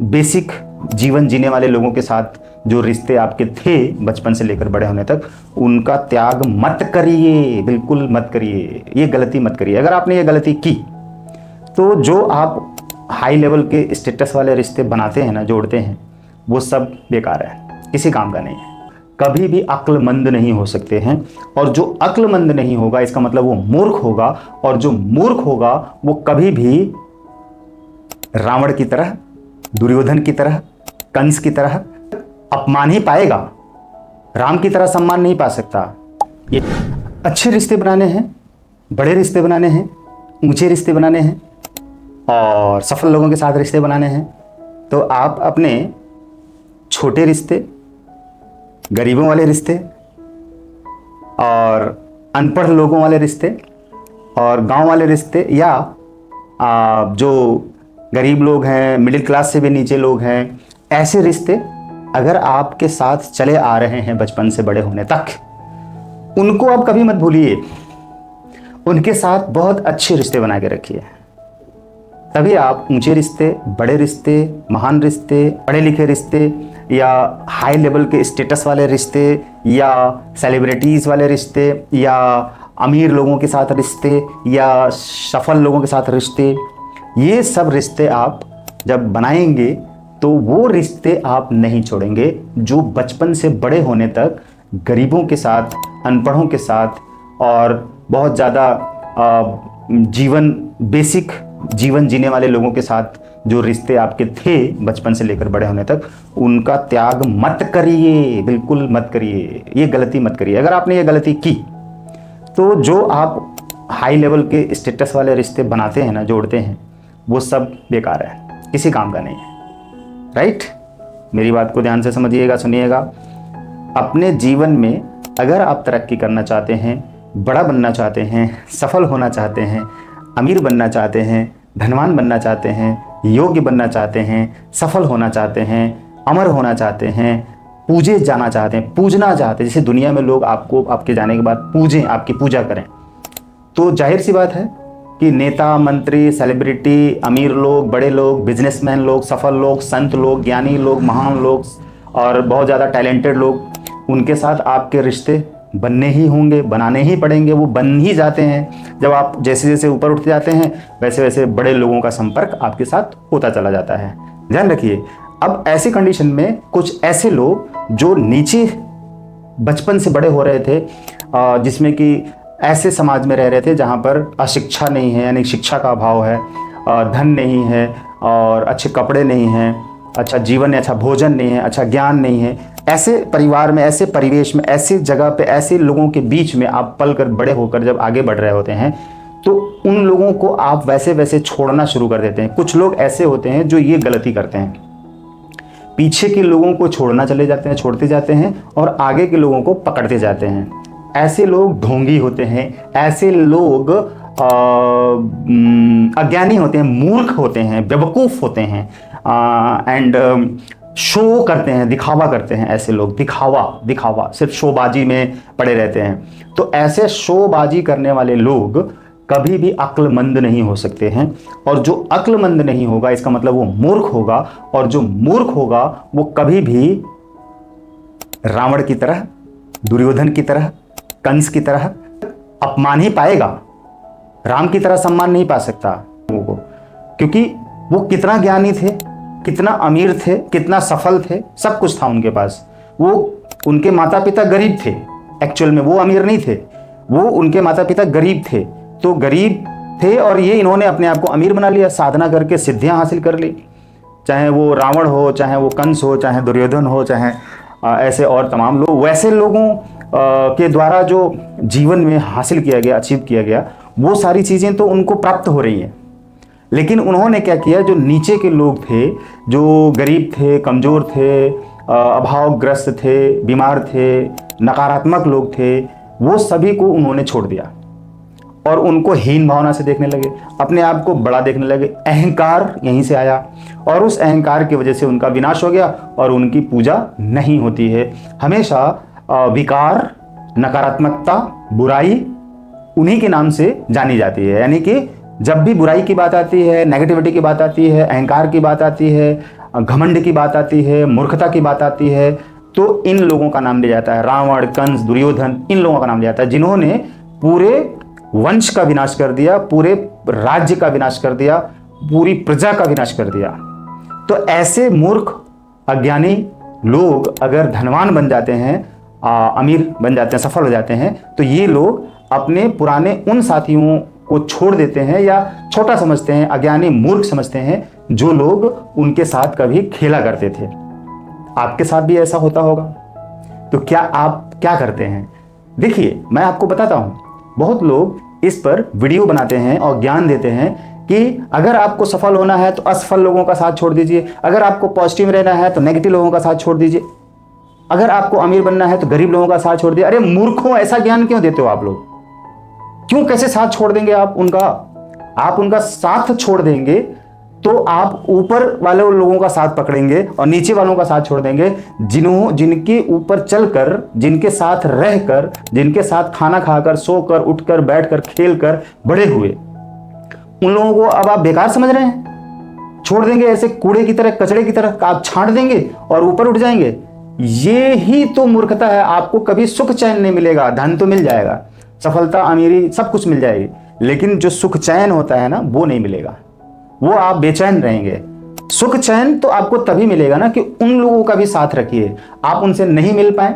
Basic जीवन जीने वाले लोगों के साथ जो रिश्ते आपके थे बचपन से लेकर बड़े होने तक, उनका त्याग मत करिए, बिल्कुल मत करिए, ये गलती मत करिए। अगर आपने ये गलती की तो जो आप हाई लेवल के स्टेटस वाले रिश्ते बनाते हैं ना, जोड़ते हैं, वो सब बेकार है, किसी काम का नहीं है। कभी भी अक्लमंद नहीं हो सकते हैं, और जो अक्लमंद नहीं होगा इसका मतलब वो मूर्ख होगा, और जो मूर्ख होगा वो कभी भी रावण की तरह, दुर्योधन की तरह, कंस की तरह अपमान ही पाएगा, राम की तरह सम्मान नहीं पा सकता। ये अच्छे रिश्ते बनाने हैं, बड़े रिश्ते बनाने हैं, ऊंचे रिश्ते बनाने हैं और सफल लोगों के साथ रिश्ते बनाने हैं, तो आप अपने छोटे रिश्ते, गरीबों वाले रिश्ते और अनपढ़ लोगों वाले रिश्ते और गांव वाले रिश्ते, या जो गरीब लोग हैं, मिडिल क्लास से भी नीचे लोग हैं, ऐसे रिश्ते अगर आपके साथ चले आ रहे हैं बचपन से बड़े होने तक, उनको आप कभी मत भूलिए। उनके साथ बहुत अच्छे रिश्ते बना के रखिए, तभी आप ऊंचे रिश्ते, बड़े रिश्ते, महान रिश्ते, पढ़े लिखे रिश्ते, या हाई लेवल के स्टेटस वाले रिश्ते, या सेलिब्रिटीज़ वाले रिश्ते, या अमीर लोगों के साथ रिश्ते, या सफल लोगों के साथ रिश्ते, ये सब रिश्ते आप जब बनाएंगे तो वो रिश्ते आप नहीं छोड़ेंगे जो बचपन से बड़े होने तक गरीबों के साथ, अनपढ़ों के साथ और बहुत ज़्यादा बेसिक जीवन जीने वाले लोगों के साथ जो रिश्ते आपके थे बचपन से लेकर बड़े होने तक, उनका त्याग मत करिए, बिल्कुल मत करिए, ये गलती मत करिए। अगर आपने ये गलती की तो जो आप हाई लेवल के स्टेटस वाले रिश्ते बनाते हैं ना, जोड़ते हैं, वो सब बेकार है, किसी काम का नहीं है। राइट? मेरी बात को ध्यान से समझिएगा, सुनिएगा। अपने जीवन में अगर आप तरक्की करना चाहते हैं, बड़ा बनना चाहते हैं, सफल होना चाहते हैं, अमीर बनना चाहते हैं, धनवान बनना चाहते हैं, योग्य बनना चाहते हैं, सफल होना चाहते हैं, अमर होना चाहते हैं, पूजे जाना चाहते हैं, पूजना चाहते हैं, जैसे दुनिया में लोग आपको आपके जाने के बाद पूजें, आपकी पूजा करें, तो जाहिर सी बात है कि नेता, मंत्री, सेलिब्रिटी, अमीर लोग, बड़े लोग, बिजनेसमैन लोग, सफल लोग, संत लोग, ज्ञानी लोग, महान लोग और बहुत ज़्यादा टैलेंटेड लोग, उनके साथ आपके रिश्ते बनने ही होंगे, बनाने ही पड़ेंगे, वो बन ही जाते हैं। जब आप जैसे जैसे ऊपर उठते जाते हैं वैसे वैसे बड़े लोगों का संपर्क आपके साथ होता चला जाता है। ध्यान रखिए। अब ऐसी कंडीशन में कुछ ऐसे लोग जो नीचे बचपन से बड़े हो रहे थे, जिसमें कि ऐसे समाज में रह रहे थे जहाँ पर अशिक्षा नहीं है, यानी शिक्षा का अभाव है, धन नहीं है और अच्छे कपड़े नहीं हैं, अच्छा जीवन, अच्छा भोजन नहीं है, अच्छा ज्ञान नहीं है, ऐसे परिवार में, ऐसे परिवेश में, ऐसी जगह पे, ऐसे लोगों के बीच में आप पल कर बड़े होकर जब आगे बढ़ रहे होते हैं तो उन लोगों को आप वैसे वैसे छोड़ना शुरू कर देते हैं। कुछ लोग ऐसे होते हैं जो ये गलती करते हैं, पीछे के लोगों को छोड़ना चले जाते हैं, छोड़ते जाते हैं और आगे के लोगों को पकड़ते जाते हैं। ऐसे लोग ढोंगी होते हैं, ऐसे लोग अज्ञानी होते हैं, मूर्ख होते हैं, बेवकूफ़ होते हैं एंड शो करते हैं, दिखावा करते हैं। ऐसे लोग दिखावा सिर्फ शोबाजी में पड़े रहते हैं। तो ऐसे शोबाजी करने वाले लोग कभी भी अक्लमंद नहीं हो सकते हैं, और जो अक्लमंद नहीं होगा इसका मतलब वो मूर्ख होगा, और जो मूर्ख होगा वो कभी भी रावण की तरह, दुर्योधन की तरह, कंस की तरह अपमान ही पाएगा, राम की तरह सम्मान नहीं पा सकता लोगों को, क्योंकि वो कितना ज्ञानी थे, कितना अमीर थे, कितना सफल थे, सब कुछ था उनके पास। वो उनके माता पिता गरीब थे, एक्चुअल में वो अमीर नहीं थे, वो उनके माता पिता गरीब थे, तो गरीब थे और ये इन्होंने अपने आप को अमीर बना लिया, साधना करके सिद्धियां हासिल कर ली। चाहे वो रावण हो, चाहे वो कंस हो, चाहे दुर्योधन हो, चाहे ऐसे और तमाम लोग, वैसे लोगों के द्वारा जो जीवन में हासिल किया गया, अचीव किया गया, वो सारी चीज़ें तो उनको प्राप्त हो रही हैं। लेकिन उन्होंने क्या किया, जो नीचे के लोग थे, जो गरीब थे, कमज़ोर थे, अभावग्रस्त थे, बीमार थे, नकारात्मक लोग थे, वो सभी को उन्होंने छोड़ दिया और उनको हीन भावना से देखने लगे, अपने आप को बड़ा देखने लगे। अहंकार यहीं से आया और उस अहंकार की वजह से उनका विनाश हो गया और उनकी पूजा नहीं होती है। हमेशा विकार, नकारात्मकता, बुराई उन्हीं के नाम से जानी जाती है। यानी कि जब भी बुराई की बात आती है, नेगेटिविटी की बात आती है, अहंकार की बात आती है, घमंड की बात आती है, मूर्खता की बात आती है, तो इन लोगों का नाम लिया जाता है। रावण, कंस, दुर्योधन, इन लोगों का नाम लिया जाता है जिन्होंने पूरे वंश का विनाश कर दिया, पूरे राज्य का विनाश कर दिया, पूरी प्रजा का विनाश कर दिया। तो ऐसे मूर्ख अज्ञानी लोग अगर धनवान बन जाते हैं, अमीर बन जाते हैं, सफल हो जाते हैं, तो ये लोग अपने पुराने उन साथियों को छोड़ देते हैं या छोटा समझते हैं, अज्ञानी मूर्ख समझते हैं, जो लोग उनके साथ कभी खेला करते थे। आपके साथ भी ऐसा होता होगा। तो क्या आप क्या करते हैं? देखिए, मैं आपको बताता हूं, बहुत लोग इस पर वीडियो बनाते हैं और ज्ञान देते हैं कि अगर आपको सफल होना है तो असफल लोगों का साथ छोड़ दीजिए, अगर आपको पॉजिटिव रहना है तो नेगेटिव लोगों का साथ छोड़ दीजिए, अगर आपको अमीर बनना है तो गरीब लोगों का साथ छोड़ दीजिए। अरे मूर्खों, ऐसा ज्ञान क्यों देते हो आप लोग? क्यों, कैसे साथ छोड़ देंगे आप उनका? आप उनका साथ छोड़ देंगे तो आप ऊपर वाले लोगों का साथ पकड़ेंगे और नीचे वालों का साथ छोड़ देंगे, जिनके ऊपर चलकर, जिनके साथ रहकर, जिनके साथ खाना खाकर, सोकर, उठकर, बैठकर, खेलकर बड़े हुए, उन लोगों को अब आप बेकार समझ रहे हैं? छोड़ देंगे ऐसे कूड़े की तरह, कचड़े की तरह आप छांट देंगे और ऊपर उठ जाएंगे। ये ही तो मूर्खता है। आपको कभी सुख चैन नहीं मिलेगा। धन तो मिल जाएगा, सफलता, अमीरी, सब कुछ मिल जाएगी, लेकिन जो सुख चैन होता है ना, वो नहीं मिलेगा। वो आप बेचैन रहेंगे। सुख चैन तो आपको तभी मिलेगा ना कि उन लोगों का भी साथ रखिए। आप उनसे नहीं मिल पाए,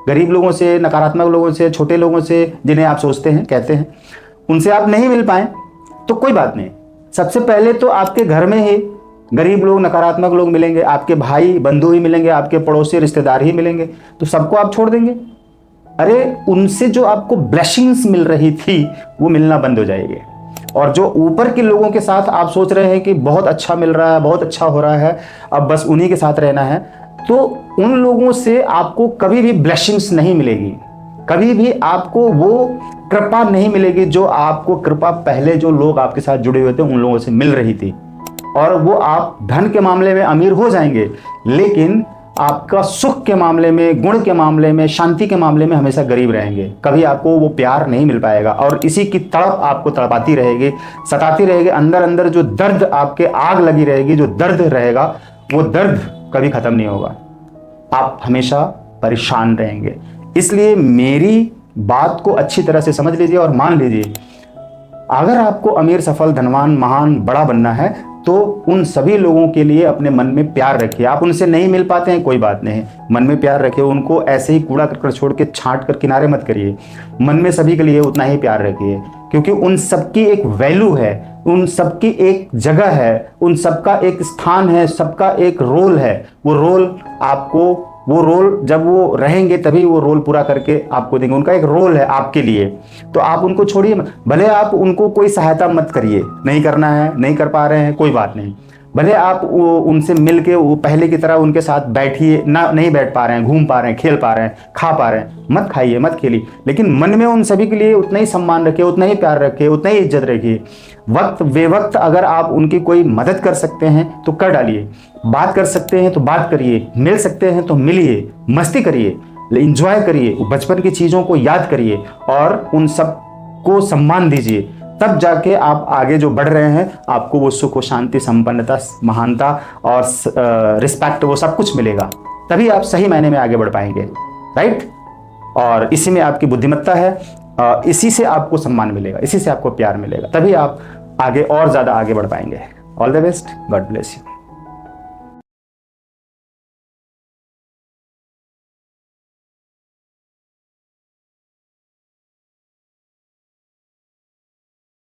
गरीब लोगों से, नकारात्मक लोगों से, छोटे लोगों से, जिन्हें आप सोचते हैं, कहते हैं, उनसे आप नहीं मिल पाए तो कोई बात नहीं। सबसे पहले तो आपके घर में ही गरीब लोग, नकारात्मक लोग मिलेंगे, आपके भाई बंधु ही मिलेंगे, आपके पड़ोसी रिश्तेदार ही मिलेंगे, तो सबको आप छोड़ देंगे। अरे उनसे जो आपको ब्लेसिंग्स मिल रही थी वो मिलना बंद हो जाएगी। और जो ऊपर के लोगों के साथ आप सोच रहे हैं कि बहुत अच्छा मिल रहा है, बहुत अच्छा हो रहा है, अब बस उन्हीं के साथ रहना है, तो उन लोगों से आपको कभी भी ब्लेसिंग्स नहीं मिलेगी, कभी भी आपको वो कृपा नहीं मिलेगी जो आपको कृपा पहले जो लोग आपके साथ जुड़े हुए थे उन लोगों से मिल रही थी। और वो आप धन के मामले में अमीर हो जाएंगे, लेकिन आपका सुख के मामले में, गुण के मामले में, शांति के मामले में हमेशा गरीब रहेंगे। कभी आपको वो प्यार नहीं मिल पाएगा और इसी की तड़प आपको तड़पाती रहेगी, सताती रहेगी। अंदर अंदर जो दर्द आपके आग लगी रहेगी, जो दर्द रहेगा, वो दर्द कभी खत्म नहीं होगा। आप हमेशा परेशान रहेंगे। इसलिए मेरी बात को अच्छी तरह से समझ लीजिए और मान लीजिए, अगर आपको अमीर, सफल, धनवान, महान, बड़ा बनना है तो उन सभी लोगों के लिए अपने मन में प्यार रखिए। आप उनसे नहीं मिल पाते हैं, कोई बात नहीं, मन में प्यार रखिए। उनको ऐसे ही कूड़ा करकट छोड़ के छांट कर किनारे मत करिए। मन में सभी के लिए उतना ही प्यार रखिए, क्योंकि उन सबकी एक वैल्यू है, उन सबकी एक जगह है, उन सबका एक स्थान है, सबका एक रोल है। वो रोल आपको, वो रोल जब वो रहेंगे तभी वो रोल पूरा करके आपको देंगे। उनका एक रोल है आपके लिए, तो आप उनको छोड़िए। भले आप उनको कोई सहायता मत करिए, नहीं करना है, नहीं कर पा रहे हैं, कोई बात नहीं। भले आप उनसे मिल के वो पहले की तरह उनके साथ बैठिए ना, नहीं बैठ पा रहे हैं, घूम पा रहे हैं, खेल पा रहे हैं, खा पा रहे हैं, मत खाइए, मत खेलिए, लेकिन मन में उन सभी के लिए उतना ही सम्मान रखिए, उतना ही प्यार रखिए, उतना ही इज्जत रखिए। वक्त बेवक्त अगर आप उनकी कोई मदद कर सकते हैं तो कर डालिए, बात कर सकते हैं तो बात करिए, मिल सकते हैं तो मिलिए, मस्ती करिए, इंजॉय करिए, बचपन की चीज़ों को याद करिए और उन सब को सम्मान दीजिए। तब जाके आप आगे जो बढ़ रहे हैं, आपको वो सुख, शांति, संपन्नता, महानता और रिस्पेक्ट, वो सब कुछ मिलेगा। तभी आप सही मायने में आगे बढ़ पाएंगे, राइट? और इसी में आपकी बुद्धिमत्ता है, इसी से आपको सम्मान मिलेगा, इसी से आपको प्यार मिलेगा, तभी आप आगे और ज़्यादा आगे बढ़ पाएंगे। All the best, God bless you.